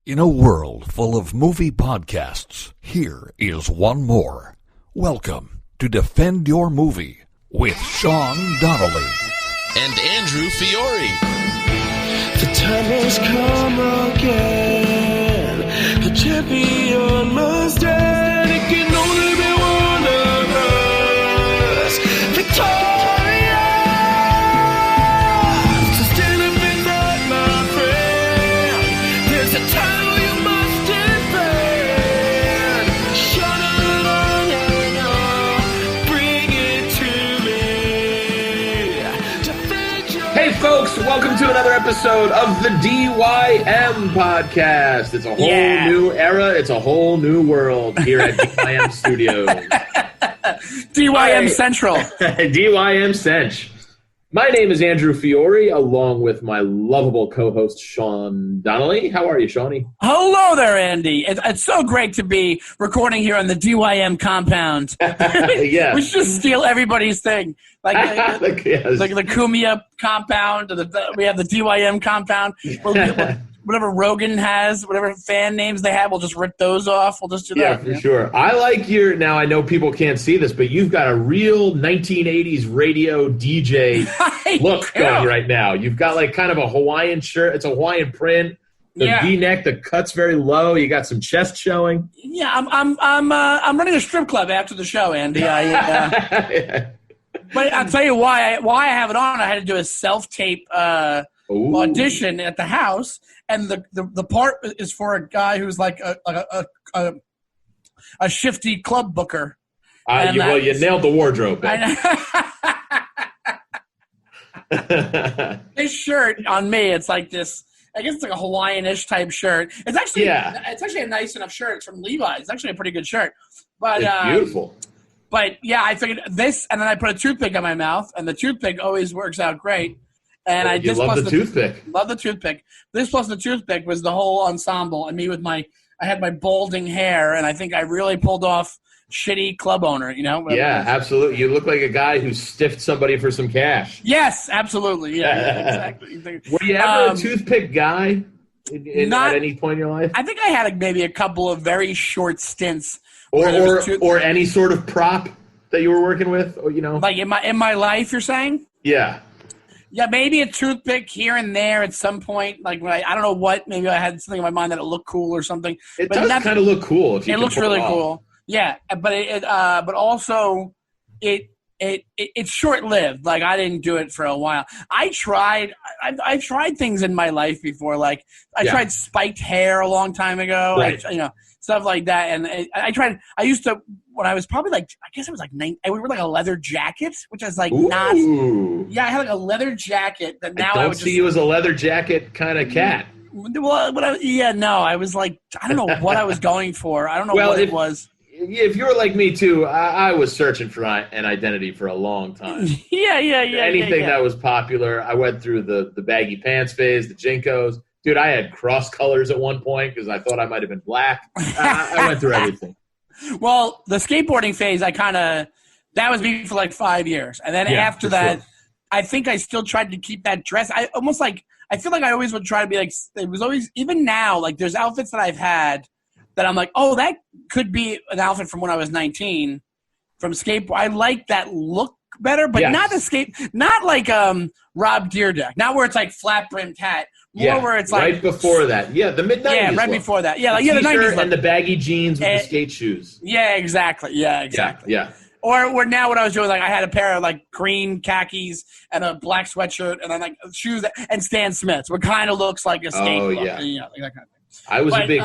In a world full of movie podcasts, here is one more. Welcome to Defend Your Movie with Sean Donnelly and Andrew Fiore. The time has come again. The champion must stand. It can only be one of us. Victoria! So stand up and fight, my friend. There's a title you must defend. Shut it on and on. Bring it to me. Defend your Hey folks, welcome to another episode of the DYM Podcast. It's a whole new era, it's a whole new world here at DYM Studios. DYM Central. DYM Cinch. My name is Andrew Fiore, along with my lovable co-host Sean Donnelly. How are you, Shawnee? Hello there, Andy. It's so great to be recording here on the DYM compound. Yes. We should just steal everybody's thing. Like Yes. the Kumia compound, we have the DYM compound. Whatever Rogan has, whatever fan names they have, we'll just rip those off. We'll just do that. Yeah, for sure. I like now I know people can't see this, but you've got a real 1980s radio DJ look going right now. You've got like kind of a Hawaiian shirt. It's a Hawaiian print. The V-neck, the cut's very low. You got some chest showing. Yeah, I'm running a strip club after the show, Andy. But I'll tell you why I have it on. I had to do a self-tape audition at the house, and the part is for a guy who's like a shifty club booker. You nailed the wardrobe. This shirt on me, it's like this. I guess it's like a Hawaiian-ish type shirt. It's actually a nice enough shirt. It's from Levi's. It's actually a pretty good shirt. But it's beautiful. But yeah, I figured this, and then I put a toothpick in my mouth, and the toothpick always works out great. And I just love the toothpick. Love the toothpick. This plus the toothpick was the whole ensemble, and me with I had my balding hair, and I think I really pulled off shitty club owner. You know? Yeah, absolutely. You look like a guy who stiffed somebody for some cash. Yes, absolutely. Yeah, exactly. Were you ever a toothpick guy at any point in your life? I think I had maybe a couple of very short stints. Or any sort of prop that you were working with, or, like in my life, you're saying? Yeah. Yeah, maybe a toothpick here and there at some point. Like when I don't know what. Maybe I had something in my mind that it looked cool or something. It does kind of look cool. It looks really cool. Yeah, but also it's short lived. Like I didn't do it for a while. I tried things in my life before. Like I tried spiked hair a long time ago. Right. Stuff like that. And I used to, when I was probably like, I guess it was like 9, I would wear like a leather jacket, which I was like I had like a leather jacket that now I would see you as a leather jacket kind of cat. Well, I was like, I don't know what I was going for. I don't know what it was. If you were like me too, I was searching for an identity for a long time. Anything that was popular. I went through the baggy pants phase, the Jinkos. Dude, I had cross colors at one point because I thought I might have been black. I went through everything. Well, the skateboarding phase, that was me for like 5 years. And then after that, I think I still tried to keep that dress. I feel like I always would try to be like, it was always, even now, like there's outfits that I've had that I'm like, oh, that could be an outfit from when I was 19 from skateboard. I like that look better, but not like Rob Dyrdek. Not where it's like flat brimmed hat. More where it's like right before that. Yeah, the mid-90s. Yeah, right before that. Yeah, the the 90s look. And the baggy jeans with the skate shoes. Yeah, exactly. Yeah, exactly. Yeah. Or now what I was doing, like I had a pair of like green khakis and a black sweatshirt and then like shoes and Stan Smiths, what kind of looks like a skate look. Yeah. Like that kind of thing.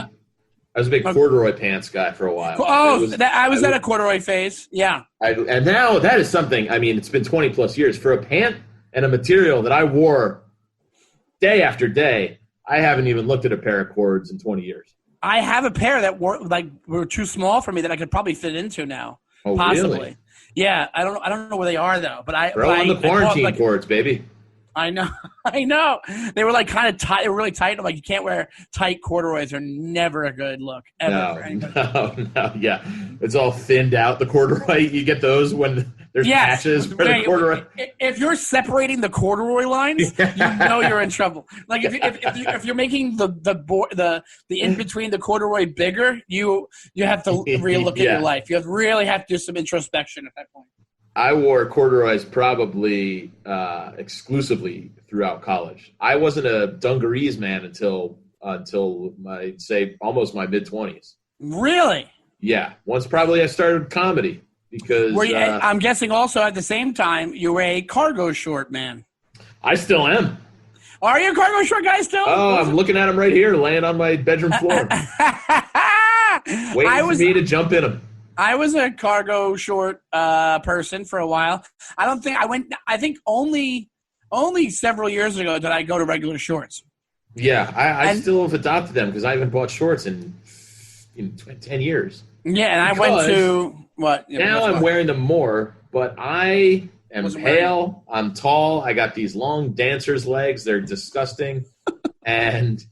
I was a big corduroy pants guy for a while. I was at a corduroy phase. Yeah. And now that is something, it's been 20 plus years. For a pant and a material that I wore day after day, I haven't even looked at a pair of cords in 20 years. I have a pair that were too small for me that I could probably fit into now. Oh, possibly. Really? Yeah. I don't know where they are though, but throw on the quarantine cords, baby. I know. They were like kind of tight. They were really tight. I'm like, you can't wear tight corduroys. They're never a good look. Ever. No. Yeah. It's all thinned out, the corduroy. You get those when there's patches for the corduroy. If you're separating the corduroy lines, you know you're in trouble. Like if you're making the in between the corduroy bigger, you have to relook at your life. You really have to do some introspection at that point. I wore corduroys probably exclusively throughout college. I wasn't a dungarees man until I'd say almost my mid-20s. Really? Yeah. Once probably I started comedy because I'm guessing also at the same time you were a cargo short man. I still am. Are you a cargo short guy still? Oh, I'm looking at him right here, laying on my bedroom floor, waiting for me to jump in him. I was a cargo short person for a while. I think only several years ago did I go to regular shorts. Yeah, I still have adopted them because I haven't bought shorts in 10 years. Yeah, and I went to what? Now I'm wearing them more, but I am pale. I'm tall. I got these long dancer's legs. They're disgusting. And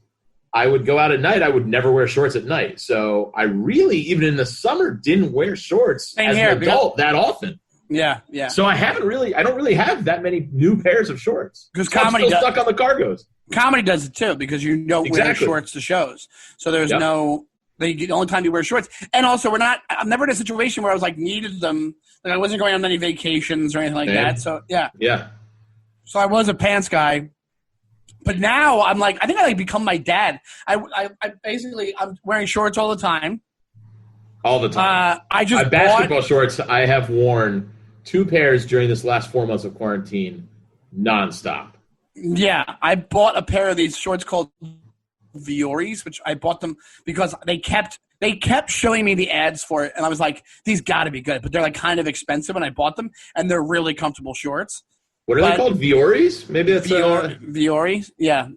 I would go out at night. I would never wear shorts at night. So I really, even in the summer, didn't wear shorts as an adult that often. Yeah. So I don't really have that many new pairs of shorts. Because comedy I'm still stuck on the cargos. Comedy does it too because you don't wear shorts to shows. So there's the only time you wear shorts. And also I'm never in a situation where I was like needed them. Like I wasn't going on any vacations or anything like that. So yeah. So I was a pants guy. But now I'm like, I think I become my dad. I basically, I'm wearing shorts all the time. All the time. My basketball shorts, I have worn 2 pairs during this last 4 months of quarantine nonstop. Yeah. I bought a pair of these shorts called Vioris, which I bought them because they kept showing me the ads for it. And I was like, these got to be good. But they're like kind of expensive when I bought them. And they're really comfortable shorts. What are they called? Vioris? Maybe that's Vioris. Yeah.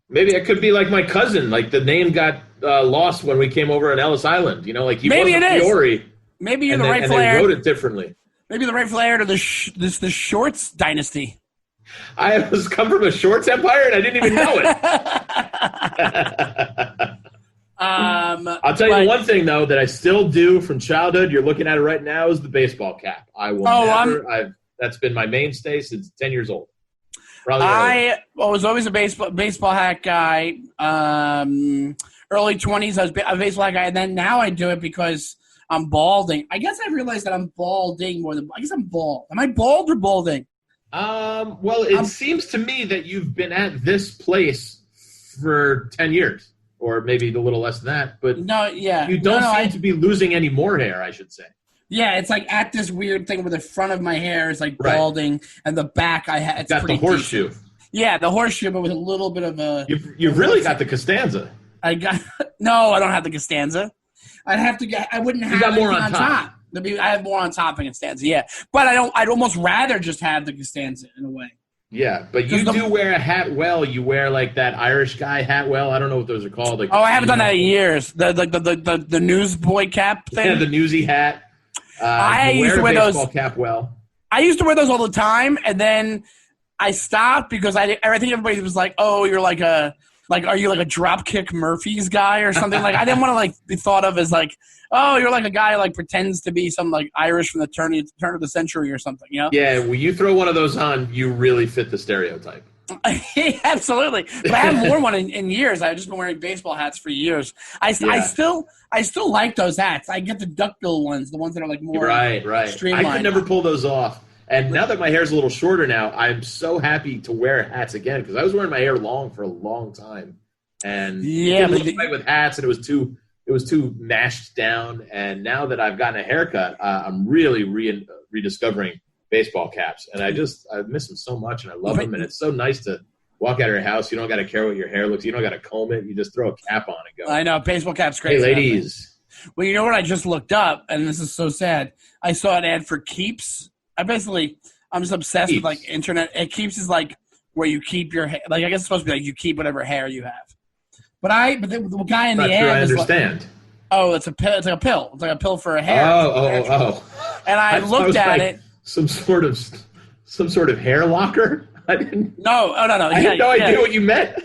Maybe it could be like my cousin. Like the name got lost when we came over on Ellis Island. You know, like he wasn't Fiore. Maybe you're the rightful heir. And they wrote it differently. Maybe the rightful heir to the Shorts dynasty. I was come from a Shorts empire and I didn't even know it. I'll tell you one thing though that I still do from childhood. You're looking at it right now is the baseball cap. I will never. That's been my mainstay since 10 years old. I was always a baseball hat guy. Early 20s, I was a baseball hat guy, and then now I do it because I'm balding. I guess I realized that I'm balding more than – I guess I'm bald. Am I bald or balding? Well, it seems to me that you've been at this place for 10 years or maybe a little less than that. But you don't seem to be losing any more hair, I should say. Yeah, it's like at this weird thing where the front of my hair is like balding, and the back it's got the horseshoe. Decent. Yeah, the horseshoe, but with a little bit of a. You've really got the Costanza. I don't have the Costanza. I'd have to get. I wouldn't have. You got more on top. I have more on top of Costanza. Yeah, but I don't. I'd almost rather just have the Costanza in a way. Yeah, but you do wear a hat well. You wear like that Irish guy hat well. I don't know what those are called. Like I haven't done that in years. The newsboy cap thing. Yeah, the newsy hat. I used to wear those cap well. I used to wear those all the time, and then I stopped because I think everybody was like, "Oh, you're like are you like a Dropkick Murphys guy or something?" Like I didn't want to like be thought of as like, "Oh, you're like a guy like pretends to be some like Irish from the turn of the century or something," you know? Yeah, when you throw one of those on, you really fit the stereotype. Absolutely, but I haven't worn one in years. I've just been wearing baseball hats for years. I still like those hats. I get the duckbill ones, the ones that are like more right. streamlined. I could never pull those off. And now that my hair's a little shorter now, I'm so happy to wear hats again because I was wearing my hair long for a long time, and didn't look right with hats, and it was too mashed down. And now that I've gotten a haircut, I'm really rediscovering baseball caps, and I miss them so much, and I love them, and it's so nice to walk out of your house. You don't got to care what your hair looks. You don't got to comb it. You just throw a cap on and go. I know baseball cap's great. Hey, ladies. Well, you know what I just looked up, and this is so sad. I saw an ad for Keeps. I'm just obsessed with like internet. Keeps is like where you keep your hair. Like I guess it's supposed to be like you keep whatever hair you have. But the guy in the ad. I understand. Like, it's a pill. It's like a pill. It's like a pill for a hair. Oh. And I looked at it. Some sort of hair locker. I didn't. No. I had no idea what you meant.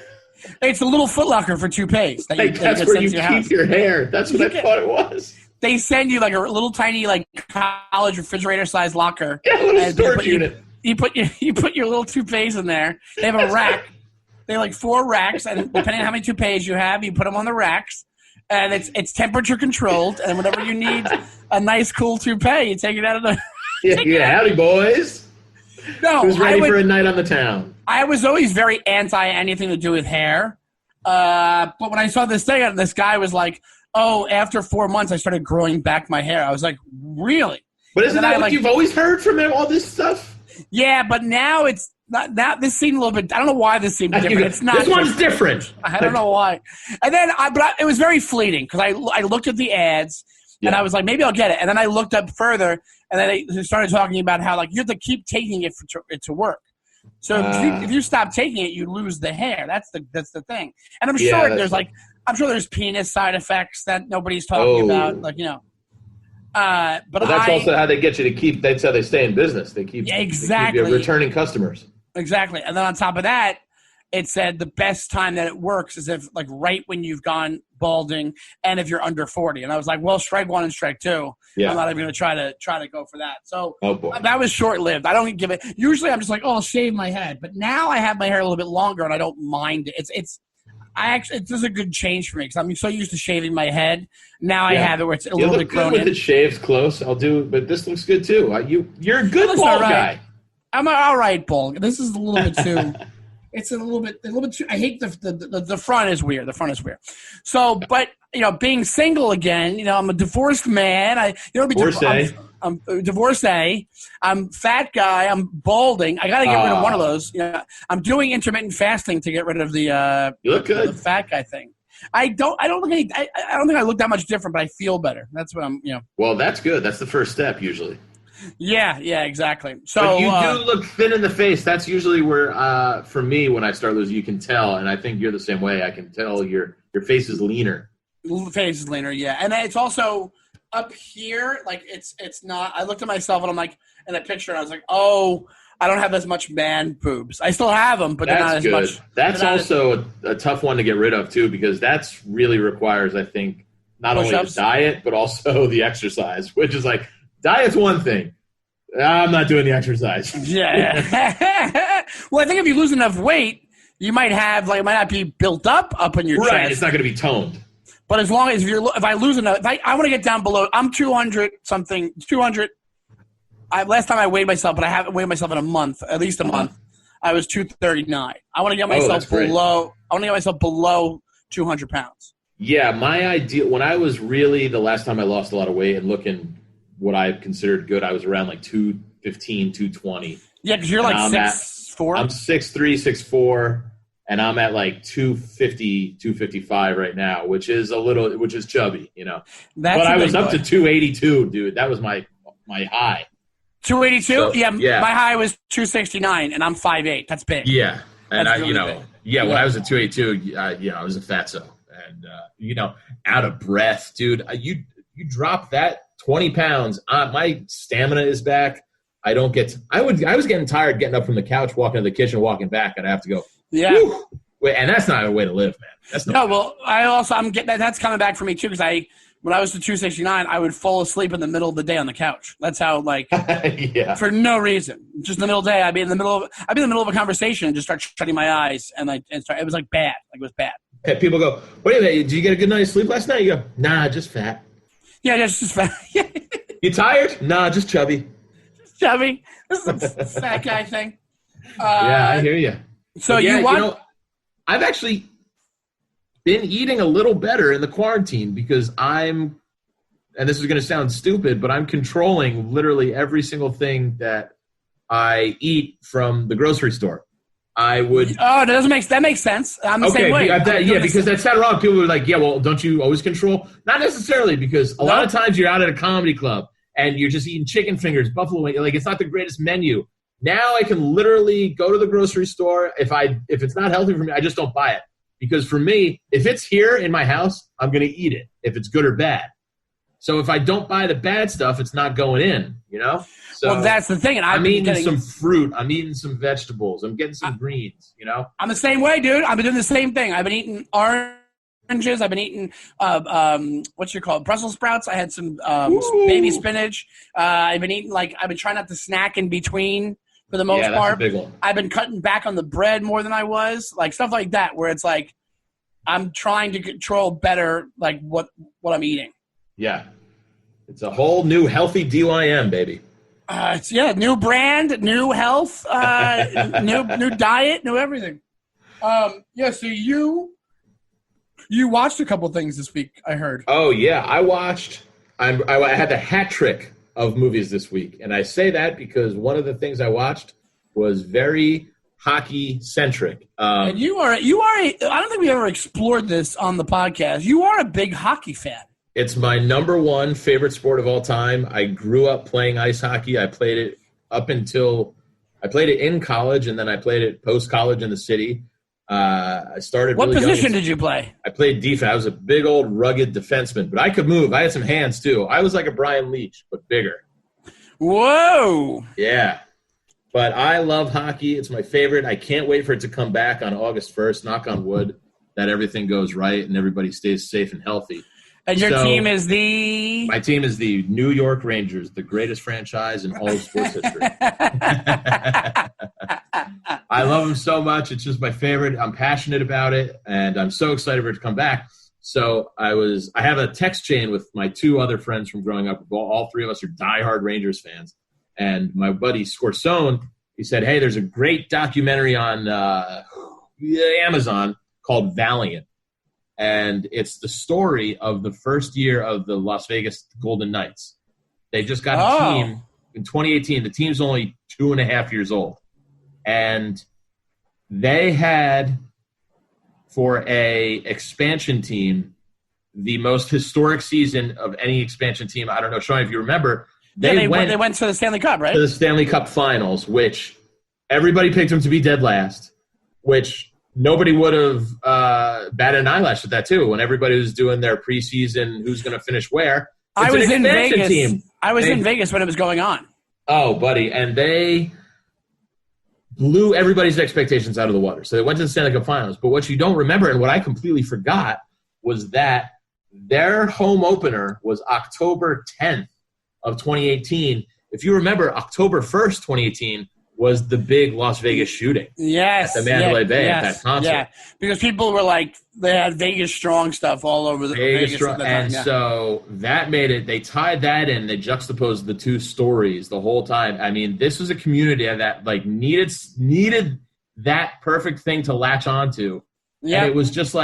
It's a little Foot-Locker for toupees. That's where you keep your hair. That's what I thought it was. They send you like a little tiny like college refrigerator-sized locker. Yeah, a little storage unit. You put your little toupees in there. They have a rack. They have like 4 racks, and depending on how many toupees you have, you put them on the racks. And it's temperature controlled, and whenever you need a nice cool toupee, you take it out of the. Yeah, howdy boys. No, who's ready for a night on the town? I was always very anti anything to do with hair, but when I saw this thing, this guy was like, "Oh, after 4 months, I started growing back my hair." I was like, "Really?" But isn't that what you've always heard from him? All this stuff. Yeah, but now it's not. Now this seemed a little bit. I don't know why this seemed different. It's not. This one's different. I don't know why. And then, it was very fleeting because I looked at the ads and I was like, maybe I'll get it. And then I looked up further and then they started talking about how like you have to keep taking it for it to work. So if you stop taking it, you lose the hair. That's the thing. And I'm sure there's penis side effects that nobody's talking about. Like but that's also how they get you to keep. That's how they stay in business. They keep exactly they keep you returning customers. Exactly, and then on top of that, it said the best time that it works is if like right when you've gone balding and if you're under 40. And I was like, well, strike 1 and strike 2. Yeah. I'm not even going to try to go for that. So that was short lived. I don't give it. Usually I'm just like, oh, I'll shave my head, but now I have my hair a little bit longer and I don't mind it. It's a good change for me because I'm so used to shaving my head. Now I have it where it's a little bit grown in. With it shaved close, I'll do. But this looks good too. You're a good bald guy. I'm an all right bald. This is a little bit too. It's a little bit too. I hate the front is weird. The front is weird. So, but being single again. I'm a divorced man. I'm a divorcee. I'm fat guy. I'm balding. I got to get rid of one of those. I'm doing intermittent fasting to get rid of the. You look good. The fat guy thing. I don't think I look that much different, but I feel better. That's what I'm. Well, that's good. That's the first step usually. Yeah, exactly. So but you do look thin in the face. That's usually where, for me, when I start losing, you can tell, and I think you're the same way. I can tell your face is leaner. Face is leaner, yeah, and it's also up here. Like it's not. I looked at myself and I'm like in a picture, and I was like, oh, I don't have as much man boobs. I still have them, but they're not as much. That's also a tough one to get rid of too, because that's really requires, I think, not only the diet but also the exercise, which is like. Diet's one thing. I'm not doing the exercise. Yeah. Well, I think if you lose enough weight, you might have it might not be built up in your chest. Right. It's not going to be toned. But as long as if I lose enough, I want to get down below. I'm 200 something. 200. Last time I weighed myself, but I haven't weighed myself in a month, at least a month. I was 239. I want to get myself below. I want to get myself below 200 pounds. Yeah, my idea when I was really the last time I lost a lot of weight and looking. What I considered good, I was around like 215, 220. Yeah, because you're like 6'4". I'm 6'3", 6'4", and I'm at like 250, 255 right now, which is chubby, But I was up to 282, dude. That was my high. 282? So, yeah. My high was 269, and I'm 5'8". That's big. Yeah, and really big. When I was at 282, I was a fatso, and out of breath, dude. You drop that. 20 pounds. My stamina is back. I was getting tired getting up from the couch, walking to the kitchen, walking back. I'd have to go. Yeah. Wait, and that's not a way to live, man. That's not. No, well, I'm getting that's coming back for me too because when I was at 269, I would fall asleep in the middle of the day on the couch. That's how for no reason, just in the middle of the day, I'd be in the middle of a conversation and just start shutting my eyes and it was like bad. Like it was bad. Okay, people go, wait a minute, did you get a good night's sleep last night? You go, nah, just fat. Yeah, just fat. You tired? Nah, just chubby. Just chubby. This is a fat guy thing. Yeah, I hear you. So I've actually been eating a little better in the quarantine because and this is going to sound stupid, but I'm controlling literally every single thing that I eat from the grocery store. That makes sense. I'm the same way. Because that sounded wrong. People were like, yeah, well, don't you always control? Not necessarily, because a lot of times you're out at a comedy club and you're just eating chicken fingers, buffalo wings. Like, it's not the greatest menu. Now I can literally go to the grocery store. If it's not healthy for me, I just don't buy it. Because for me, if it's here in my house, I'm going to eat it, if it's good or bad. So if I don't buy the bad stuff, it's not going in, So well, that's the thing. And I'm eating some fruit. I'm eating some vegetables. I'm getting some greens, I'm the same way, dude. I've been doing the same thing. I've been eating oranges. I've been eating, Brussels sprouts. I had some baby spinach. I've been eating, I've been trying not to snack in between for the most part. That's a big one. I've been cutting back on the bread more than I was. Stuff like that where it's I'm trying to control better, what I'm eating. Yeah. It's a whole new healthy DYM, baby. New brand, new health, new diet, new everything. So you watched a couple things this week, I heard. Oh, yeah. I had the hat trick of movies this week. And I say that because one of the things I watched was very hockey-centric. And you are I don't think we ever explored this on the podcast. You are a big hockey fan. It's my number one favorite sport of all time. I grew up playing ice hockey. I played it in college, and then I played it post-college in the city. I started. What position did you play? I played defense. I was a big old rugged defenseman, but I could move. I had some hands too. I was like a Brian Leach, but bigger. Whoa! Yeah, but I love hockey. It's my favorite. I can't wait for it to come back on August 1st. Knock on wood that everything goes right and everybody stays safe and healthy. And your team is My team is the New York Rangers, the greatest franchise in all of sports history. I love them so much. It's just my favorite. I'm passionate about it, and I'm so excited for it to come back. So I have a text chain with my two other friends from growing up. All three of us are diehard Rangers fans. And my buddy Scorsone, he said, hey, there's a great documentary on Amazon called Valiant. And it's the story of the first year of the Las Vegas Golden Knights. They just got a team in 2018. The team's only 2.5 years old. And they had, for a expansion team, the most historic season of any expansion team. I don't know, Sean, if you remember. They went to the Stanley Cup, right? To the Stanley Cup Finals, which everybody picked them to be dead last, which – nobody would have batted an eyelash at that, too, when everybody was doing their preseason, who's going to finish where. I was in Vegas. I was in Vegas when it was going on. Oh, buddy. And they blew everybody's expectations out of the water. So they went to the Stanley Cup Finals. But what you don't remember, and what I completely forgot, was that their home opener was October 10th of 2018. If you remember, October 1st, 2018, was the big Las Vegas shooting. Yes. At the Mandalay Bay at that concert. Yeah, because people were they had Vegas Strong stuff all over the Vegas Strong. And so that made it, they tied that in, they juxtaposed the two stories the whole time. I mean, this was a community that needed that perfect thing to latch onto. Yeah. And it was just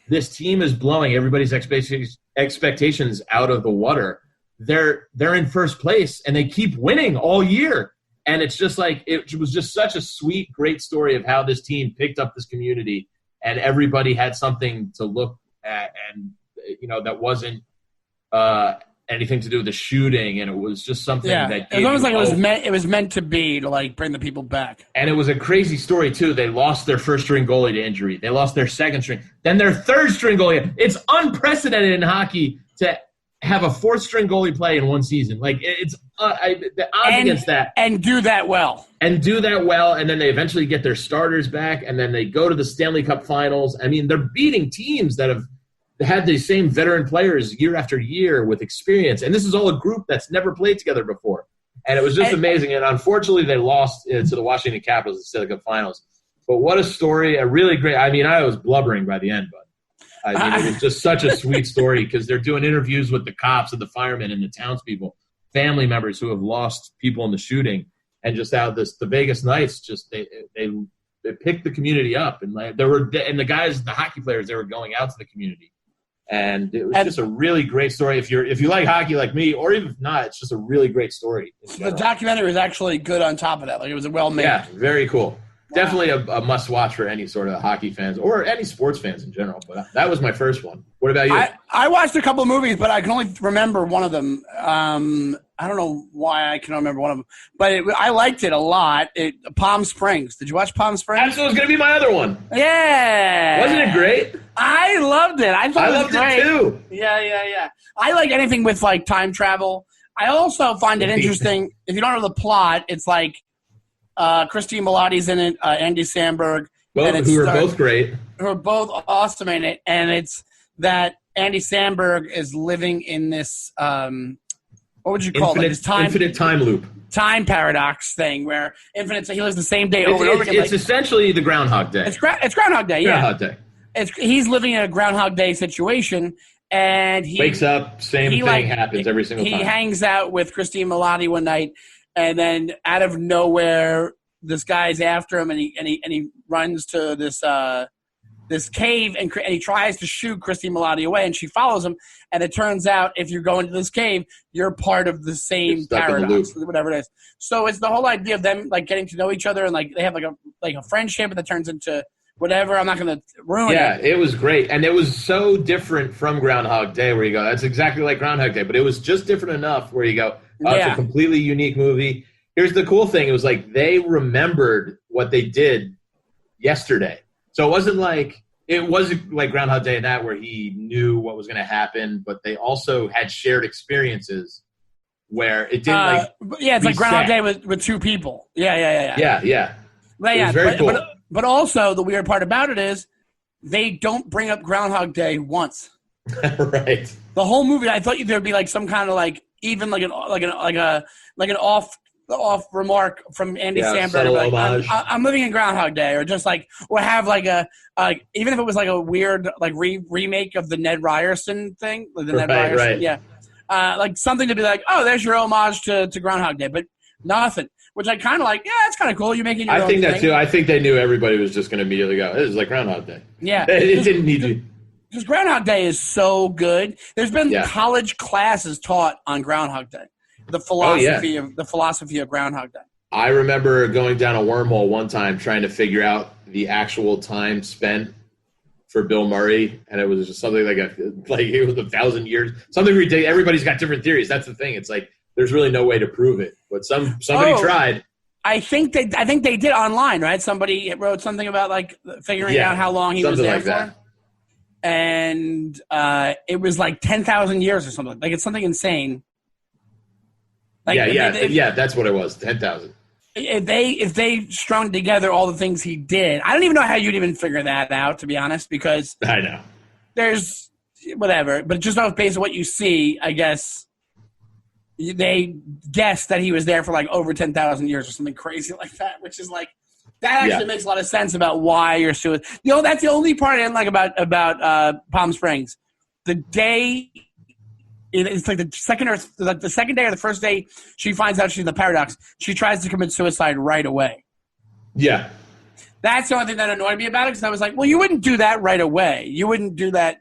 this team is blowing everybody's expectations out of the water. They're in first place, and they keep winning all year. And it's just it was just such a sweet, great story of how this team picked up this community, and everybody had something to look at, and that wasn't anything to do with the shooting, and it was just something that it was meant to be to bring the people back. And it was a crazy story too. They lost their first string goalie to injury. They lost their second string, then their third string goalie. It's unprecedented in hockey to have a fourth string goalie play in one season. It's the odds against that. And do that well. And then they eventually get their starters back, and then they go to the Stanley Cup Finals. I mean, they're beating teams that have had the same veteran players year after year with experience. And this is all a group that's never played together before. And it was just amazing. And unfortunately, they lost to the Washington Capitals in the Stanley Cup Finals. But what a story. A really great – I mean, I was blubbering by the end, but it was just such a sweet story because they're doing interviews with the cops and the firemen and the townspeople, family members who have lost people in the shooting, and just how the Vegas Knights just they picked the community up, and the guys, the hockey players, they were going out to the community, and it was just a really great story. If you like hockey like me, or even if not, it's just a really great story. The documentary was actually good on top of that. It was well made. Yeah, very cool. Definitely a must-watch for any sort of hockey fans or any sports fans in general. But that was my first one. What about you? I watched a couple of movies, but I can only remember one of them. I don't know why I can remember one of them. But I liked it a lot. Palm Springs. Did you watch Palm Springs? That was going to be my other one. Yeah. Wasn't it great? I loved it. I thought I loved it too. Yeah. I like anything with like time travel. I also find it interesting. If you don't know the plot, it's like Christine Milioti's in it, Andy Samberg, who are both great. Who are both awesome in it, and it's that Andy Samberg is living in this what would you call it? This infinite time loop. Time paradox thing where he lives the same day over and over again. It's essentially the Groundhog Day. It's Groundhog Day, yeah. Groundhog Day. He's living in a Groundhog Day situation, and he wakes up, same thing happens every single time. He hangs out with Christine Milioti one night, and then out of nowhere, this guy's after him, and he runs to this cave, and he tries to shoot Christine Milioti away, and she follows him. And it turns out, if you're going to this cave, you're part of the same paradox, whatever it is. So it's the whole idea of them like getting to know each other, and like they have like a friendship that turns into whatever. I'm not going to ruin it. Yeah, it was great, and it was so different from Groundhog Day, where you go, that's exactly like Groundhog Day, but it was just different enough where you go, it's a completely unique movie. Here's the cool thing: it was like they remembered what they did yesterday. So it wasn't like Groundhog Day and that where he knew what was going to happen, but they also had shared experiences where it didn't it's like Groundhog Day with two people. Yeah. But it was very cool. But also the weird part about it is they don't bring up Groundhog Day once. Right. The whole movie, I thought there'd be like some kind of like even like an off remark from Andy Samberg, like, I'm living in Groundhog Day, or just like, or have like even if it was like a weird like remake of the Ned Ryerson thing, like the Ned Ryerson, like something to be like, oh, there's your homage to Groundhog Day, but nothing. Which I kind of like. Yeah, it's kind of cool. You're making your own thing. I think that too. I think they knew everybody was just going to immediately go, this is like Groundhog Day. Yeah, it didn't need to. Because Groundhog Day is so good. There's been college classes taught on Groundhog Day. The philosophy of Groundhog Day. I remember going down a wormhole one time trying to figure out the actual time spent for Bill Murray, and it was just something like it was 1,000 years. Something ridiculous. Everybody's got different theories. That's the thing. It's like there's really no way to prove it, but somebody tried. I think they did online, right? Somebody wrote something about like figuring out how long he was there for. That. And it was like 10,000 years or something. Like it's something insane. Like, that's what it was, 10,000. If they strung together all the things he did, I don't even know how you'd even figure that out, to be honest, because I know there's whatever, but just off based on what you see, I guess they guessed that he was there for like over 10,000 years or something crazy like that, which is like that actually makes a lot of sense about why you're suing. That's the only part I didn't like about Palm Springs. The day. It's like the second day or the first day she finds out she's in the paradox, she tries to commit suicide right away. Yeah. That's the only thing that annoyed me about it, because I was like, well, you wouldn't do that right away. You wouldn't do that,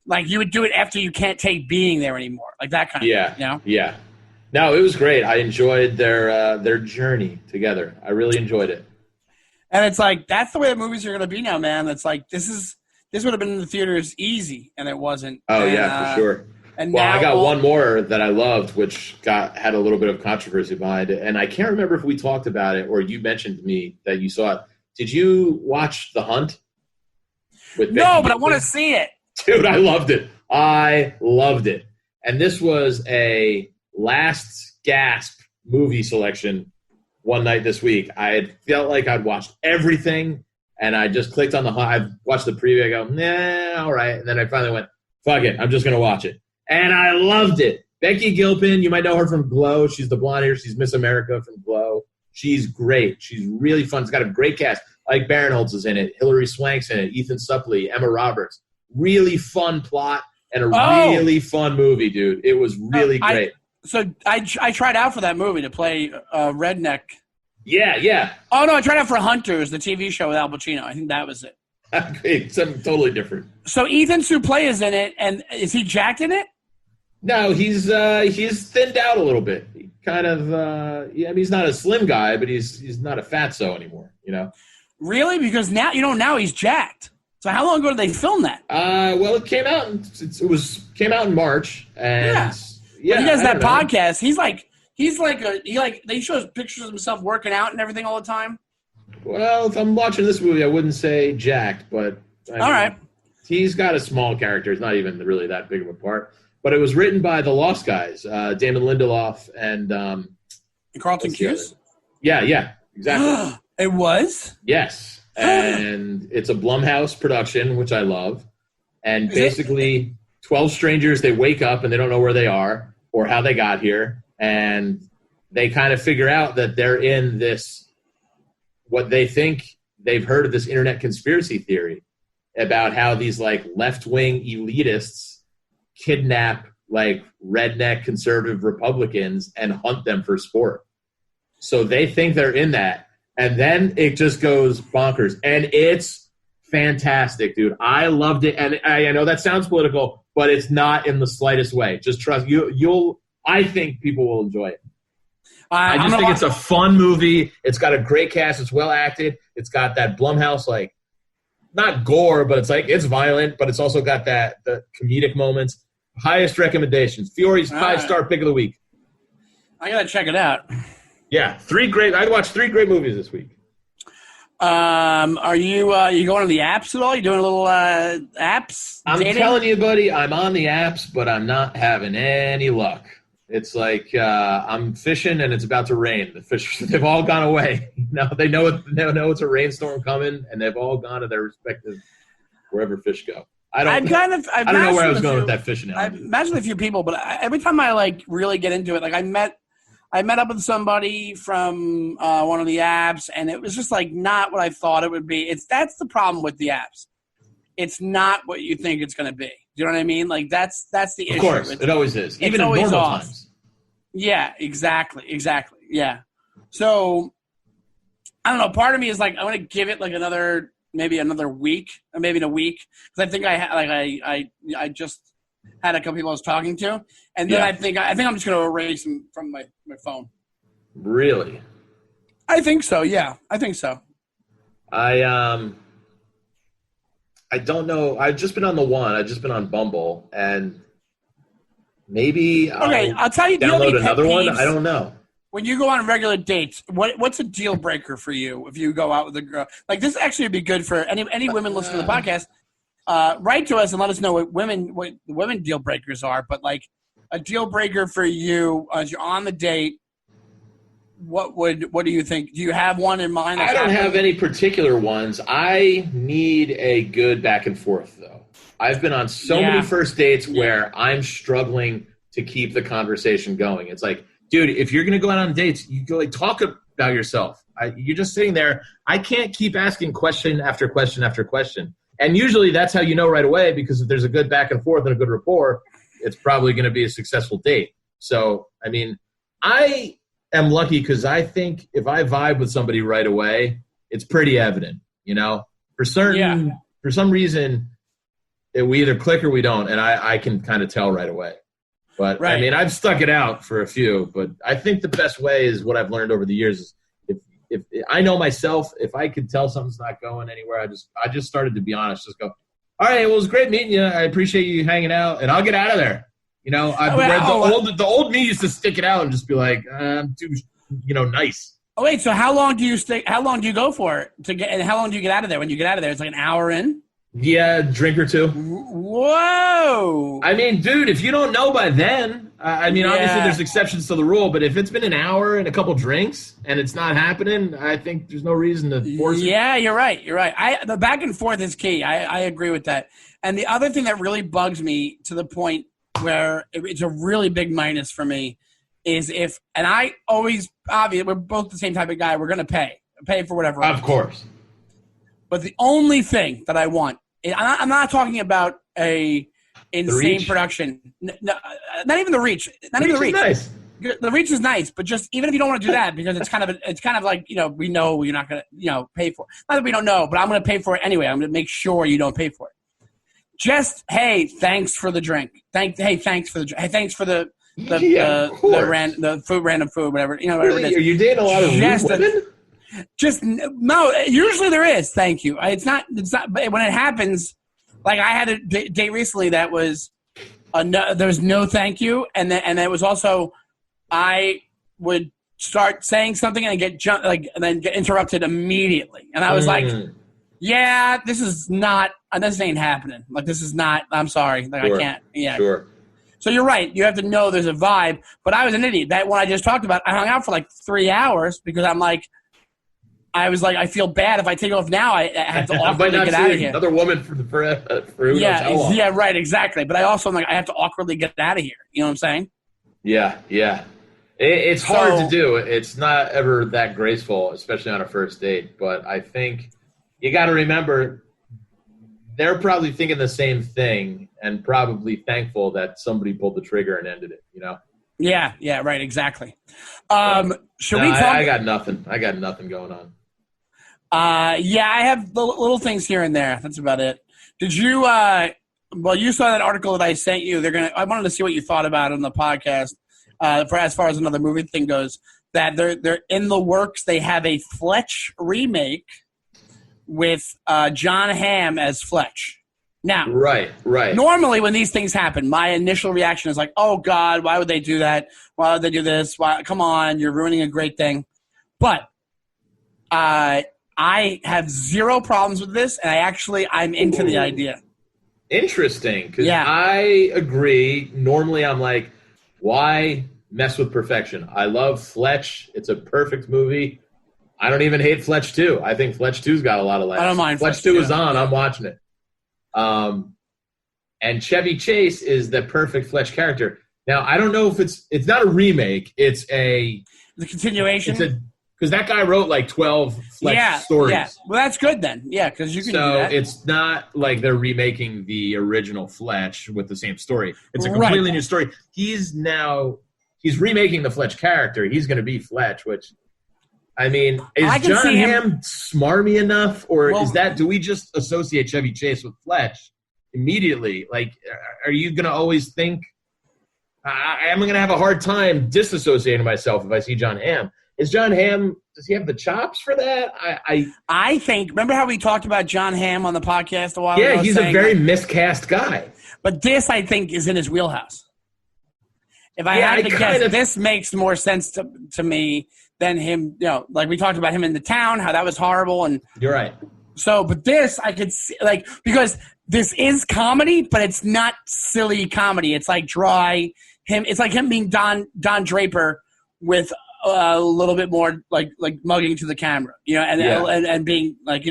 like you would do it after you can't take being there anymore. Like that kind of thing, Yeah. No, it was great. I enjoyed their journey together. I really enjoyed it. And it's like, that's the way the movies are going to be now, man. It's like, this would have been in the theaters easy, and it wasn't. Oh, for sure. And I got one more that I loved, which had a little bit of controversy behind it. And I can't remember if we talked about it or you mentioned to me that you saw it. Did you watch The Hunt? No, but I want to see it. Dude, I loved it. And this was a last gasp movie selection one night this week. I had felt like I'd watched everything, and I just clicked on The Hunt. I watched the preview. I go, nah, all right. And then I finally went, fuck it, I'm just going to watch it. And I loved it. Becky Gilpin, you might know her from Glow. She's the blonde hair. She's Miss America from Glow. She's great. She's really fun. It's got a great cast. Like Barinholtz is in it. Hilary Swank's in it. Ethan Suplee. Emma Roberts. Really fun plot and a really fun movie, dude. It was really great. I tried out for that movie to play Redneck. Yeah. Oh, no, I tried out for Hunters, the TV show with Al Pacino. I think that was it. It's something totally different. So Ethan Suplee is in it, and is he jacked in it? No, he's thinned out a little bit. He kind of, he's not a slim guy, but he's not a fatso anymore, Really? Because now he's jacked. So how long ago did they film that? Well, it came out. Came out in March, and when he does that podcast, he shows pictures of himself working out and everything all the time. Well, if I'm watching this movie, I wouldn't say jacked, but all right. He's got a small character. He's not even really that big of a part. But it was written by the Lost guys, Damon Lindelof and Carlton Cuse? Yeah, exactly. It was? Yes. And it's a Blumhouse production, which I love. And basically, 12 strangers, they wake up and they don't know where they are or how they got here. And they kind of figure out that they're in this, what they think they've heard of this internet conspiracy theory about how these like left-wing elitists kidnap like redneck conservative Republicans and hunt them for sport. So they think they're in that. And then it just goes bonkers. And it's fantastic, dude. I loved it. And I know that sounds political, but it's not in the slightest way. Just trust I think people will enjoy it. I just think it's a fun movie. It's got a great cast. It's well acted. It's got that Blumhouse, like, not gore, but it's like, it's violent, but it's also got the comedic moments. Highest recommendations. Fiore's 5-star pick of the week. I gotta check it out. Yeah, I watched 3 great movies this week. Are you going to the apps at all? You doing a little apps? I'm telling you, buddy, I'm on the apps, but I'm not having any luck. It's like I'm fishing and it's about to rain. The fish, they've all gone away. They know it's a rainstorm coming, and they've all gone to their respective wherever fish go. I don't know where I was going with that fishing. I've matched with a few people, but every time I like really get into it, like I met up with somebody from one of the apps, and it was just like not what I thought it would be. That's the problem with the apps. It's not what you think it's going to be. Do you know what I mean? Like that's the issue. Of course, it always is. Even in normal times. Yeah, exactly. Yeah. So I don't know. Part of me is like I want to give it like maybe another week, or maybe in a week, because I think I just had a couple people I was talking to, and then I think I'm just going to erase them from my phone. Really? I think so. Yeah, I think so. I don't know. I've just been on the one. I've just been on Bumble, and maybe I'll tell you. Download another one. I don't know. When you go on regular dates, what's a deal breaker for you if you go out with a girl? Like this actually would be good for any women listening to the podcast. Write to us and let us know what the women deal breakers are. But like a deal breaker for you as you're on the date, what do you think? Do you have one in mind? I don't have any particular ones. I need a good back and forth though. I've been on so many first dates where I'm struggling to keep the conversation going. It's like, dude, if you're going to go out on dates, you go like talk about yourself. You're just sitting there. I can't keep asking question after question after question. And usually that's how you know right away, because if there's a good back and forth and a good rapport, it's probably going to be a successful date. So, I mean, I am lucky because I think if I vibe with somebody right away, it's pretty evident, For some reason, we either click or we don't, and I can kind of tell right away. But, I mean, I've stuck it out for a few, but I think the best way is what I've learned over the years is if I know myself, if I could tell something's not going anywhere, I just started to be honest. Just go, all right, well, it was great meeting you. I appreciate you hanging out, and I'll get out of there. The old me used to stick it out and just be like, I'm too, nice. Oh, wait, so how long do you stay? How long do you go for it to get? And how long do you get out of there? When you get out of there, it's like an hour in. Yeah, drink or two. Whoa! I mean, dude, if you don't know by then, obviously there's exceptions to the rule, but if it's been an hour and a couple drinks and it's not happening, I think there's no reason to force it. Yeah, you're right. The back and forth is key. I agree with that. And the other thing that really bugs me to the point where it's a really big minus for me is and I always, obviously, we're both the same type of guy, we're going to pay for whatever. Of course. But the only thing that I want, I'm not talking about a insane production. No, not even the reach. Not even the reach. Nice. The reach is nice, but just even if you don't want to do that, because it's kind of like we know you're not going to pay for it. Not that we don't know, but I'm going to pay for it anyway. I'm going to make sure you don't pay for it. Just thanks for the drink. Thanks for the random food, whatever whatever it is. Are you dating a lot of rude women? Just no. Usually there is. Thank you. It's not. But when it happens, like I had a date recently that was there was no thank you, and it was also I would start saying something and get and then get interrupted immediately, and I was like, yeah, this ain't happening. Like, this is not, I'm sorry. Like, Sure. I can't. Yeah. Sure. So you're right. You have to know there's a vibe. But I was an idiot. That one I just talked about, I hung out for like 3 hours because I'm like, I feel bad if I take off now. I have to awkwardly get out of here. Another woman for who knows how long. Yeah, right, exactly. But I also am like, I have to awkwardly get out of here. You know what I'm saying? Yeah. It's hard to do. It's not ever that graceful, especially on a first date. But I think you got to remember, they're probably thinking the same thing and probably thankful that somebody pulled the trigger and ended it, you know? Yeah, right, exactly. Should we talk? I got nothing. I got nothing going on. Yeah, I have little things here and there. That's about it. Did you, you saw that article that I sent you. I wanted to see what you thought about it on the podcast, as far as another movie thing goes, that they're in the works. They have a Fletch remake with John Hamm as Fletch. Now, right. Normally, when these things happen, my initial reaction is like, "Oh God, why would they do that? Why would they do this? Why? Come on, you're ruining a great thing." But I have zero problems with this, and I'm into the idea. Interesting, because I agree. Normally, I'm like, why mess with perfection? I love Fletch. It's a perfect movie. I don't even hate Fletch 2. I think Fletch 2's got a lot of laughs. I don't mind Fletch 2 is on. I'm watching it. And Chevy Chase is the perfect Fletch character. Now, I don't know if it's not a remake. It's the continuation. Because that guy wrote like 12 Fletch stories. Yeah. Well, that's good then. Yeah, because you can do that. So it's not like they're remaking the original Fletch with the same story. It's a completely new story. He's remaking the Fletch character. He's going to be Fletch, which, I mean, is John Hamm smarmy enough? Or do we just associate Chevy Chase with Fletch immediately? Like, are you going to always think, I'm going to have a hard time disassociating myself if I see John Hamm? Is John Hamm, does he have the chops for that? I think, remember how we talked about John Hamm on the podcast a while ago? Yeah, he's a very miscast guy. But this, I think, is in his wheelhouse. If I had to guess, this makes more sense to me than him, like we talked about him in The Town, how that was horrible. And you're right. So, but this, I could see, like, because this is comedy, but it's not silly comedy. It's like dry. It's like him being Don Draper with a little bit more like mugging to the camera, and being like,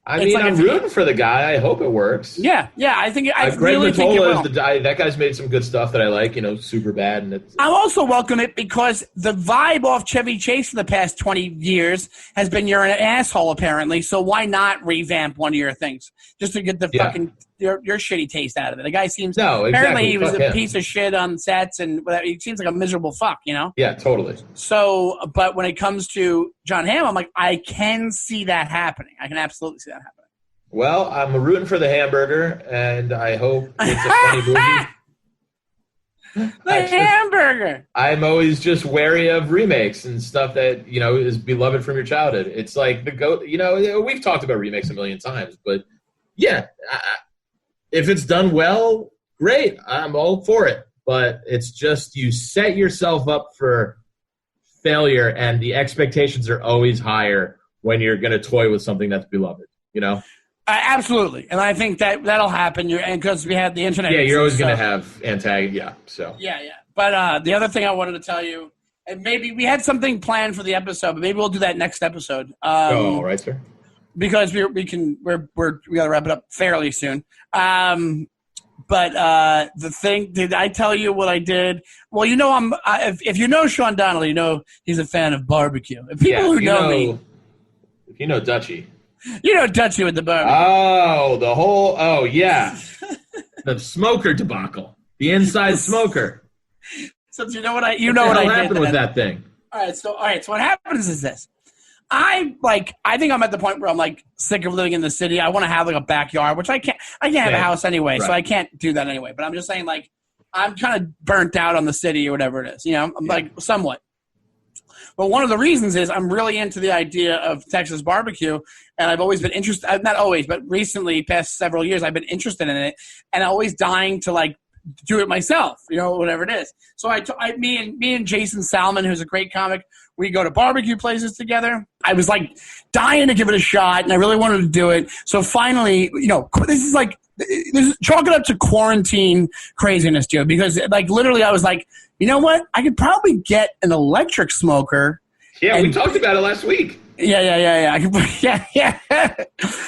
I mean, I'm rooting for the guy. I hope it works. Yeah. I think I Greg really think it will. Is that guy's made some good stuff that I like. Super bad. And I'm also welcome it because the vibe off Chevy Chase for the past 20 years has been you're an asshole apparently. So why not revamp one of your things just to get the fucking your shitty taste out of it? The guy seems apparently he was a piece of shit on sets and he seems like a miserable fuck. Yeah, totally. So, but when it comes to John Hamm, I'm like, I can see that happening. I can absolutely see that happening. Well, I'm rooting for the hamburger, and I hope it's a funny movie. The hamburger! I'm always just wary of remakes and stuff that, is beloved from your childhood. It's like the GOAT, we've talked about remakes a million times, but yeah, if it's done well, great. I'm all for it. But it's just you set yourself up for failure, and the expectations are always higher when you're going to toy with something that's beloved, Absolutely, and I think that'll happen. Because we had the internet. Yeah, you're always going to have antagonist. Yeah, so. Yeah. But the other thing I wanted to tell you, and maybe we had something planned for the episode, but maybe we'll do that next episode. All right, sir. Because we got to wrap it up fairly soon. But the thing, did I tell you what I did? Well, if you know Sean Donnelly, he's a fan of barbecue. If people who know me, if you know Dutchie. You know Dutchie with the barbecue. Oh, yeah. The smoker debacle. The inside smoker. So you know what I did. What happened with that thing? All right, so what happens is this. I think I'm at the point where I'm like sick of living in the city. I want to have like a backyard, which I can't have a house anyway, so I can't do that anyway. But I'm just saying, like, I'm kind of burnt out on the city or whatever it is. I'm like somewhat. But one of the reasons is I'm really into the idea of Texas barbecue, and I've always been interested. Not always, but recently, past several years, I've been interested in it, and I'm always dying to like do it myself, whatever it is. So me and Jason Salmon, who's a great comic, we go to barbecue places together. I was like dying to give it a shot, and I really wanted to do it. So finally, this is chalk it up to quarantine craziness, Joe, because like literally I was like, you know what? I could probably get an electric smoker. Yeah, we talked about it last week. Yeah.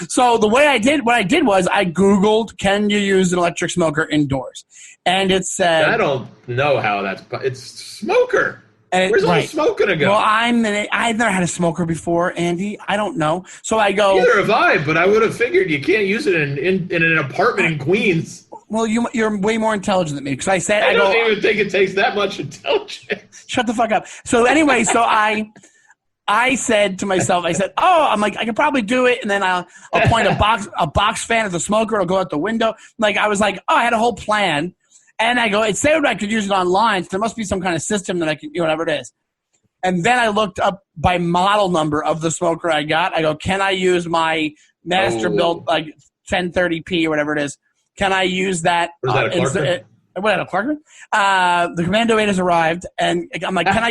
So what I did was I Googled, can you use an electric smoker indoors? And it said, I don't know how it's smoker. Where's all the smoke going to go? Well, I've never had a smoker before, Andy. I don't know. So I go. Neither have I, but I would have figured you can't use it in an apartment in Queens. Well, you're way more intelligent than me because I don't even think it takes that much intelligence. Shut the fuck up. So anyway, I said to myself, I'm like, I could probably do it, and then I'll point a box fan at the smoker. It'll go out the window. Like I was like, I had a whole plan, and I go, it said I could use it online. So there must be some kind of system that I can, whatever it is. And then I looked up by model number of the smoker I got. I go, can I use my master built like 1030p or whatever it is? Can I use that? Was that a Clarkman? What, a Clarkman? The Commando 8 has arrived, and I'm like, can I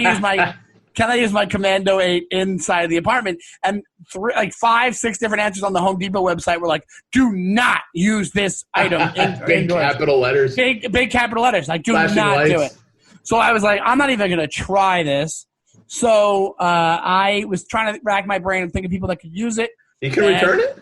use my Commando 8 inside of the apartment? And 5-6 different answers on the Home Depot website were like, do not use this item big capital letters. Big capital letters. Like, do Flashing not lights. do it. So I was like, I'm not even going to try this. So I was trying to rack my brain and think of people that could use it. You can return it?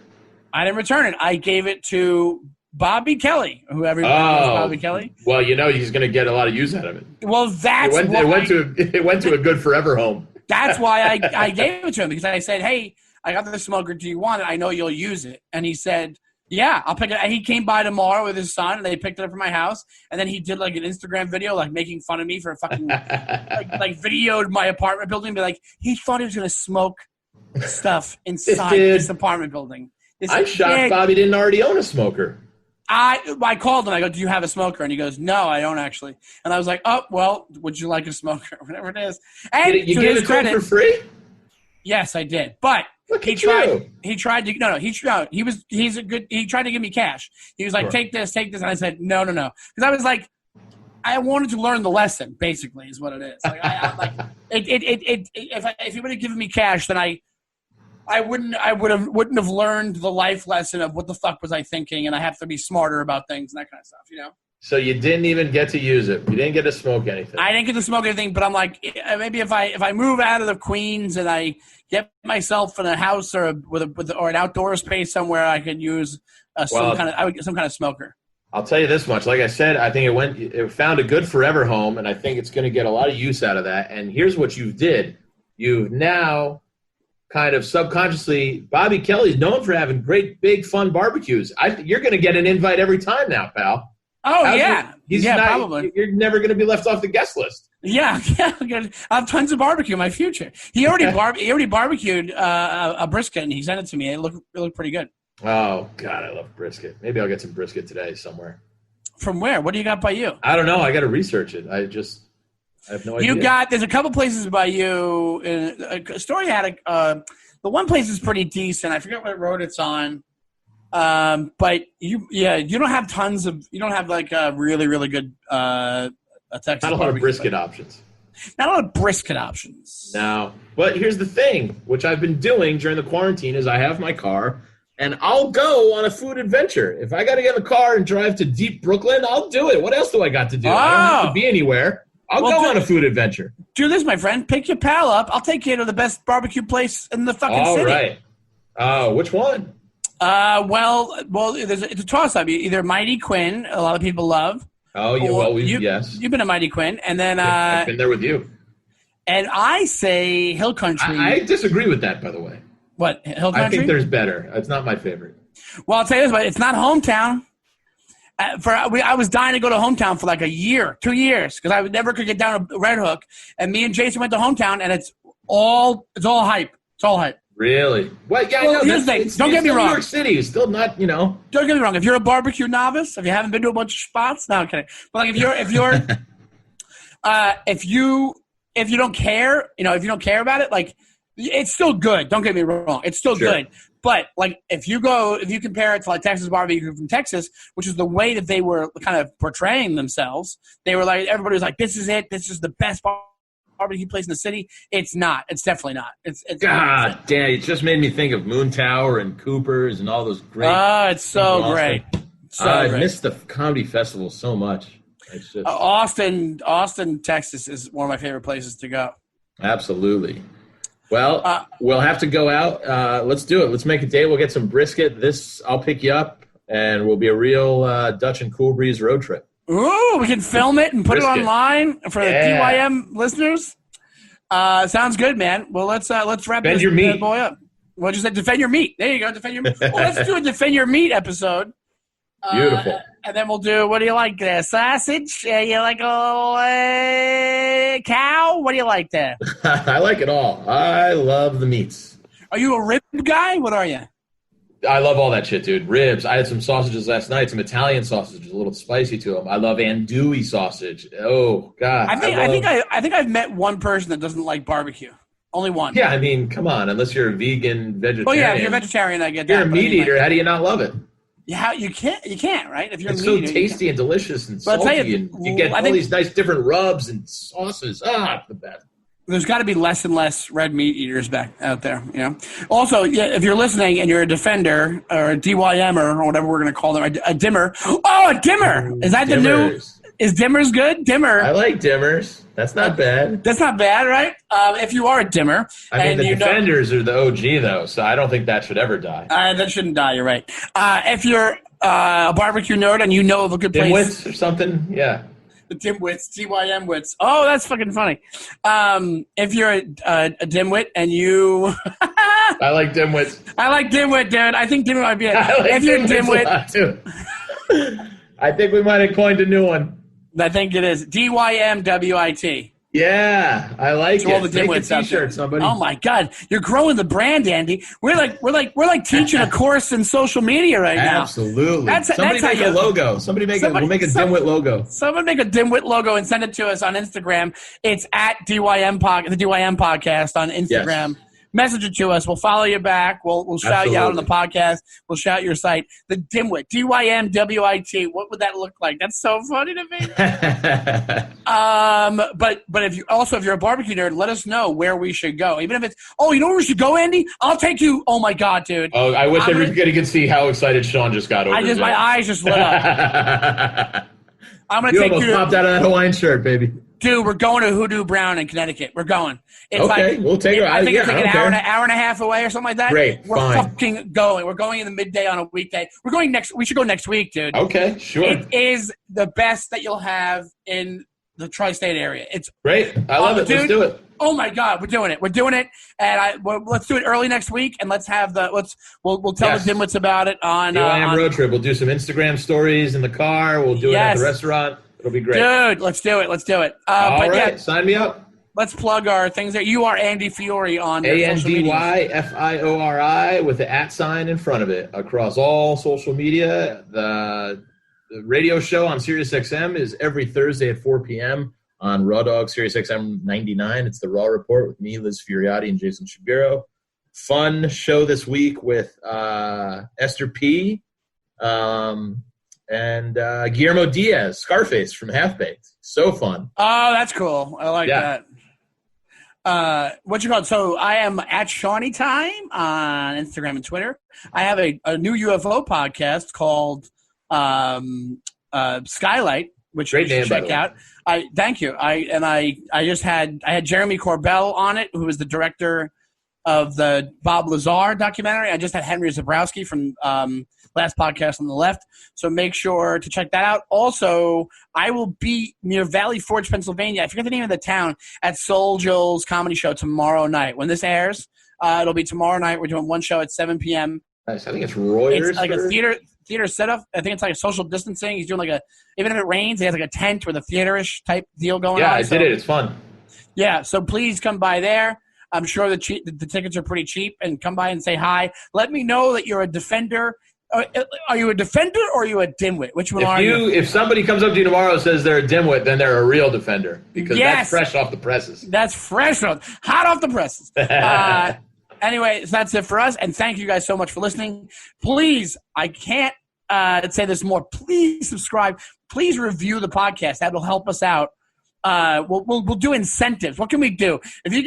I didn't return it. I gave it to Bobby Kelly, who everybody knows Bobby Kelly. Well, he's going to get a lot of use out of it. Well, it went to a good forever home. That's why I gave it to him, because I said, hey, I got this smoker. Do you want it? I know you'll use it. And he said, yeah, I'll pick it. He came by tomorrow with his son, and they picked it up from my house. And then he did like an Instagram video, like making fun of me for fucking like videoed my apartment building. Be like, he thought he was going to smoke stuff inside this apartment building. I'm shocked Bobby didn't already own a smoker. I called him. I go, do you have a smoker? And he goes, no, I don't actually. And I was like, oh, well, would you like a smoker? Whatever it is. And you gave it to him for free? Yes, I did. But he tried to give me cash. He was like, take this. And I said, no. Because I was like, I wanted to learn the lesson, basically, is what it is. Like, if he would have given me cash, then I wouldn't have learned the life lesson of what the fuck was I thinking, and I have to be smarter about things and that kind of stuff, So you didn't even get to use it. You didn't get to smoke anything. I didn't get to smoke anything, but I'm like, maybe if I move out of the Queens and I get myself in a house or an outdoor space somewhere, I could use some kind of smoker. I'll tell you this much. Like I said, I think it found a good forever home, and I think it's going to get a lot of use out of that. And here's what you did. You've now kind of subconsciously, Bobby Kelly's known for having great, big, fun barbecues. You're going to get an invite every time now, pal. Oh, probably. You're never going to be left off the guest list. Yeah. I have tons of barbecue in my future. He already barbecued a brisket, and he sent it to me. It looked pretty good. Oh, God, I love brisket. Maybe I'll get some brisket today somewhere. From where? What do you got by you? I don't know. I got to research it. I have no idea. There's a couple places by you. Astoria had the one place is pretty decent. I forget what road it's on. But you don't have you don't have like a really, really good Texas Not a lot of brisket options. Not a lot of brisket options. No. But here's the thing, which I've been doing during the quarantine, is I have my car, and I'll go on a food adventure. If I got to get in the car and drive to deep Brooklyn, I'll do it. What else do I got to do? I don't have to be anywhere. I'll go on a food adventure. Do this, my friend. Pick your pal up. I'll take you to the best barbecue place in the fucking city. All right. Which one? Well, it's a toss-up. Either Mighty Quinn, a lot of people love. Oh, yes. You've been a Mighty Quinn. And then I've been there with you. And I say Hill Country. I disagree with that, by the way. What, Hill Country? I think there's better. It's not my favorite. Well, I'll tell you this, but it's not hometown. I was dying to go to hometown for like a year, 2 years, because I never could get down to Red Hook. And me and Jason went to hometown, and it's all hype. It's all hype. Really? Well, yeah, I know. Here's the thing. Don't get me wrong. New York City is still not, Don't get me wrong. If you're a barbecue novice, if you haven't been to a bunch of spots, no, I'm kidding. But like if you don't care, if you don't care about it, like It's still good. Don't get me wrong. It's still good. But like if you compare it to like Texas barbecue from Texas, which is the way that they were kind of portraying themselves, they were like, everybody was like, this is it. This is the best barbecue place in the city. It's not. It's definitely not. It's God damn. It just made me think of Moon Tower and Cooper's and all those great. It's so great. I missed the comedy festival so much. It's just Austin, Texas is one of my favorite places to go. Absolutely. Well, we'll have to go out. Let's do it. Let's make a date. We'll get some brisket. I'll pick you up, and we'll be a real Dutch and Cool Breeze road trip. Ooh, we can film it and put it online for the DYM listeners. Sounds good, man. Well, let's wrap this boy up. Well, just defend your meat. There you go, defend your meat. Well, let's do a defend your meat episode. Beautiful. And then we'll do, what do you like there? Sausage? You like a cow? What do you like there? I like it all. I love the meats. Are you a rib guy? What are you? I love all that shit, dude. Ribs. I had some sausages last night, some Italian sausages, a little spicy to them. I love andouille sausage. Oh, God. I think I've met one person that doesn't like barbecue. Only one. Yeah, I mean, come on. Unless you're a vegan, vegetarian. Oh, yeah, if you're a vegetarian, I get that. You're a meat eater. How do you not love it? Yeah, you can't, right? If you're it's a so meat eater, tasty and delicious and salty, and you get all these nice different rubs and sauces. The best. There's got to be less and less red meat eaters back out there, you know. Also, if you're listening and you're a defender or a DYMer or whatever we're going to call them, a dimmer. Oh, a dimmer! Is that Dimmers. The new? Is dimmers good? Dimmer. I like dimmers. That's not bad. That's not bad, right? If you are a dimmer. I mean, the defenders are the OG, though, so I don't think that should ever die. That shouldn't die, you're right. If you're a barbecue nerd and you know of a good place. Dymwits or something? Yeah. The Dymwits, DYM wits. Oh, that's fucking funny. If you're a dimwit and you... I like dimwits. I like dimwit, dude. I think dimwit might be it. If you're a dimwit... Too. I think we might have coined a new one. I think it is DYMWIT. Yeah, I like it. All the Make a t-shirt, somebody. Oh my God, you're growing the brand, Andy. We're like teaching a course in social media right now. Absolutely. Somebody make a logo. We'll make a Dymwit logo. Someone make a Dymwit logo and send it to us on Instagram. It's at DYM the DYM Podcast on Instagram. Yes. Message it to us. We'll follow you back. We'll shout you out on the podcast. We'll shout your site. The Dymwit, DYMWIT. What would that look like? That's so funny to me. But if you're a barbecue nerd, let us know where we should go. Even if it's, you know where we should go, Andy? I'll take you. Oh my God, dude. Oh, I wish everybody could see how excited Sean just got over my eyes just lit up. I'm gonna take you. You almost popped out of that Hawaiian shirt, baby. Dude, we're going to Hoodoo Brown in Connecticut. We're going. It's we'll take her. I think it's like an hour and a half away or something like that. Great, we're fucking going. We're going in the midday on a weekday. We're going we should go next week, dude. Okay, sure. It is the best that you'll have in the tri-state area. It's great. I love it. Dude, let's do it. Oh my God, we're doing it. And let's do it early next week, and let's have we'll tell the Dymwits about it on DYM road trip. We'll do some Instagram stories in the car. We'll do it at the restaurant. It'll be great. Dude, let's do it. All right, sign me up. Let's plug our things there. You are Andy Fiori on social media. ANDYFIORI with the @ in front of it across all social media. The radio show on SiriusXM is every Thursday at 4 p.m. on Raw Dog SiriusXM 99. It's the Raw Report with me, Liz Fioriotti, and Jason Shapiro. Fun show this week with Esther P. And Guillermo Diaz, Scarface from Half Baked. So fun. Oh, that's cool. I like that. What you call it? So I am at Shawnee Time on Instagram and Twitter. I have a new UFO podcast called Skylight, which you should check out. Thank you. I had Jeremy Corbell on it, who was the director of the Bob Lazar documentary. I just had Henry Zabrowski from Last Podcast on the Left. So make sure to check that out. Also, I will be near Valley Forge, Pennsylvania. I forget the name of the town, at Soul Joel's comedy show tomorrow night. When this airs, it'll be tomorrow night. We're doing one show at 7 p.m. Nice. I think it's Reuters. It's like a theater setup. I think it's like a social distancing. He's doing even if it rains, he has like a tent with a theater-ish type deal going on. Yeah, I did it. It's fun. Yeah, so please come by there. I'm sure the tickets are pretty cheap, and come by and say hi. Let me know that you're a defender Are you a defender or are you a dimwit? Which one are you? If somebody comes up to you tomorrow and says they're a dimwit, then they're a real defender because that's fresh off the presses. That's hot off the presses. Anyway, so that's it for us, and thank you guys so much for listening. Please, I can't say this more. Please subscribe. Please review the podcast. That'll help us out. We'll do incentives. What can we do? If you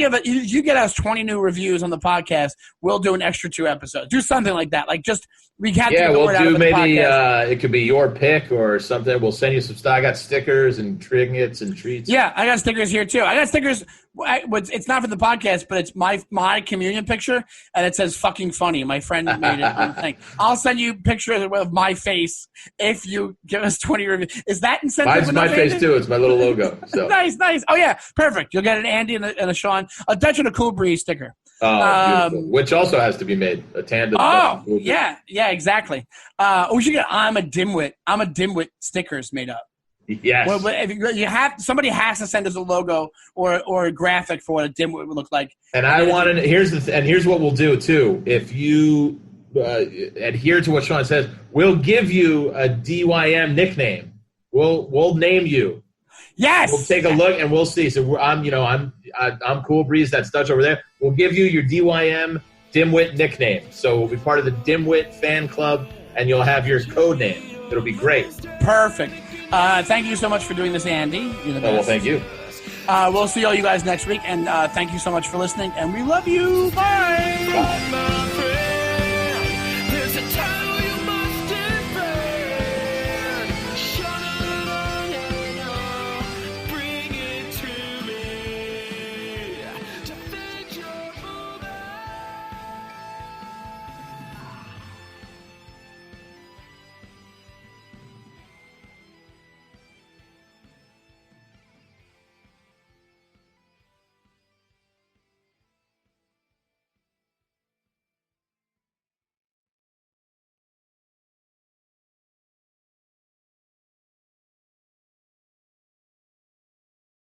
get us 20 new reviews on the podcast, we'll do an extra 2 episodes. Do something like that. Like just we have to get the word out of the podcast. It could be your pick or something. We'll send you some stuff. I got stickers and trinkets and treats. Yeah, I got stickers here too. I got stickers. It's not for the podcast, but it's my communion picture, and it says "fucking funny." My friend made it on the thing. I'll send you pictures of my face if you give us 20 reviews. Is that incentive? Mine's my face too. It's my little logo. So. Nice. Oh yeah, perfect. You'll get an Andy and a Sean, a Dutch and a Cool Breeze sticker. Oh, beautiful. Which also has to be made a tandem. Oh, yeah, exactly. We should get I'm a dimwit stickers made up. Yes. Well, if somebody has to send us a logo or a graphic for what a dimwit would look like. And here's what we'll do too. If you adhere to what Sean says, we'll give you a DYM nickname. We'll name you. Yes. We'll take a look and we'll see. So I'm Cool Breeze. That's Dutch over there. We'll give you your DYM Dimwit nickname. So we'll be part of the Dimwit fan club, and you'll have your code name. It'll be great. Perfect. Thank you so much for doing this, Andy. You're the best. Well, thank you. We'll see all you guys next week, and thank you so much for listening, and we love you. Bye. Bye.